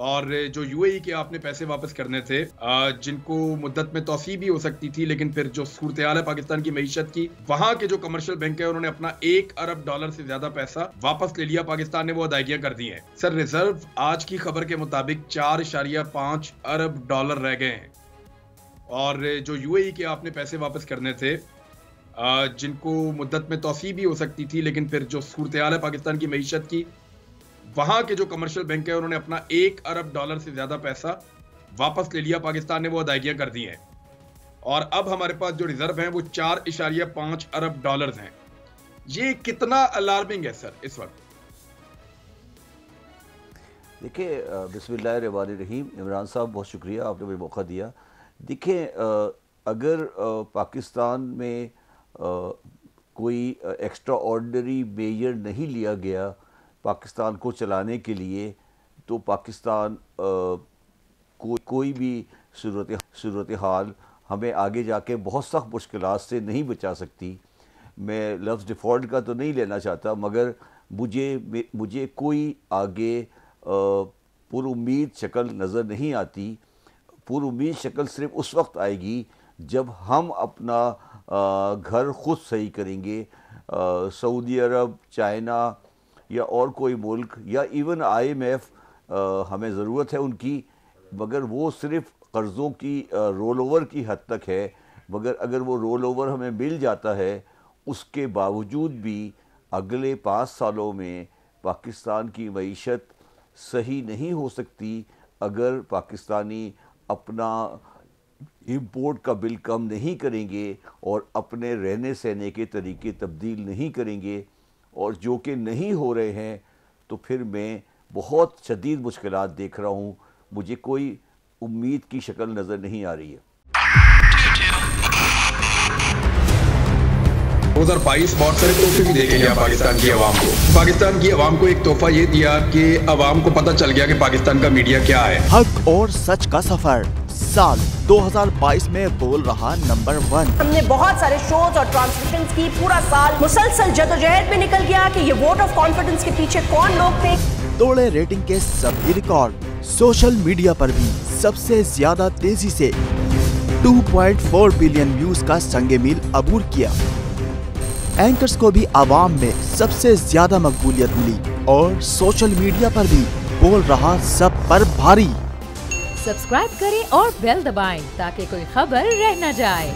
और जो यूएई के आपने पैसे वापस करने थे, जिनको मुद्दत में तौसी भी हो सकती थी, लेकिन फिर जो सूरत-ए-हाल है पाकिस्तान की मईशत की, वहां के जो कमर्शियल बैंक है उन्होंने अपना $1 अरब से ज्यादा पैसा वापस ले लिया। पाकिस्तान ने वो अदायगियां कर दी हैं। सर, रिजर्व आज की खबर के मुताबिक $4.5 अरब रह गए हैं। और जो यूएई के आपने पैसे वापस करने थे, जिनको मुद्दत में तौसी भी हो सकती थी, लेकिन फिर जो सूरत-ए-हाल है पाकिस्तान की मईशत की, वहां के जो कमर्शियल बैंक है उन्होंने अपना $1 अरब से ज्यादा पैसा वापस ले लिया। पाकिस्तान ने वो अदायगियां कर दी हैं और अब हमारे पास जो रिजर्व हैं वो $4.5 अरब हैं। ये कितना अलार्मिंग है सर इस वक्त? देखिए, बिस्मिल्लाहिर्रहमानिर्रहीम। इमरान साहब, बहुत शुक्रिया, आपने मुझे मौका दिया। देखिए, अगर पाकिस्तान में कोई एक्स्ट्रा ऑर्डिनरी मेजर नहीं लिया गया पाकिस्तान को चलाने के लिए, तो पाकिस्तान कोई भी सूरत हाल हमें आगे जाके बहुत सख्त मुश्किलात से नहीं बचा सकती। मैं लफ्ज़ डिफ़ॉल्ट का तो नहीं लेना चाहता, मगर मुझे कोई आगे पुरुम्मीद शक्ल नज़र नहीं आती। पुरुम्मीद शक्ल सिर्फ उस वक्त आएगी जब हम अपना घर खुद सही करेंगे। सऊदी अरब, चाइना या और कोई मुल्क या इवन IMF, हमें ज़रूरत है उनकी, मगर वो सिर्फ़ कर्ज़ों की रोल ओवर की हद तक है। मगर अगर वो रोल ओवर हमें मिल जाता है, उसके बावजूद भी अगले 5 सालों में पाकिस्तान की मईशत सही नहीं हो सकती अगर पाकिस्तानी अपना इंपोर्ट का बिल कम नहीं करेंगे और अपने रहने सहने के तरीके तब्दील नहीं करेंगे, और जो कि नहीं हो रहे हैं, तो फिर मैं बहुत शदीद मुश्किलात देख रहा हूँ। मुझे कोई उम्मीद की शक्ल नज़र नहीं आ रही है। 2022 बहुत सारे तोहफे भी देके गया पाकिस्तान की आवाम को। पाकिस्तान की आवाम को एक तोहफा ये दिया कि आवाम को पता चल गया कि पाकिस्तान का मीडिया क्या है। हक और सच का सफर साल 2022 में बोल रहा नंबर 1। हमने बहुत सारे शोज और ट्रांसमिशंस की, पूरा साल मुसलसल जदोजहद में निकल गया कि ये वोट ऑफ कॉन्फिडेंस के पीछे कौन लोग थे। तोड़े रेटिंग के सभी रिकॉर्ड। सोशल मीडिया पर भी सबसे ज्यादा तेजी से 2.4 बिलियन व्यूज का संगे मील अबूर किया। एंकर्स को भी आवाम में सबसे ज्यादा मकबूलियत मिली और सोशल मीडिया पर भी बोल रहा सब पर भारी। सब्सक्राइब करें और बेल दबाएं ताकि कोई खबर रह न जाए।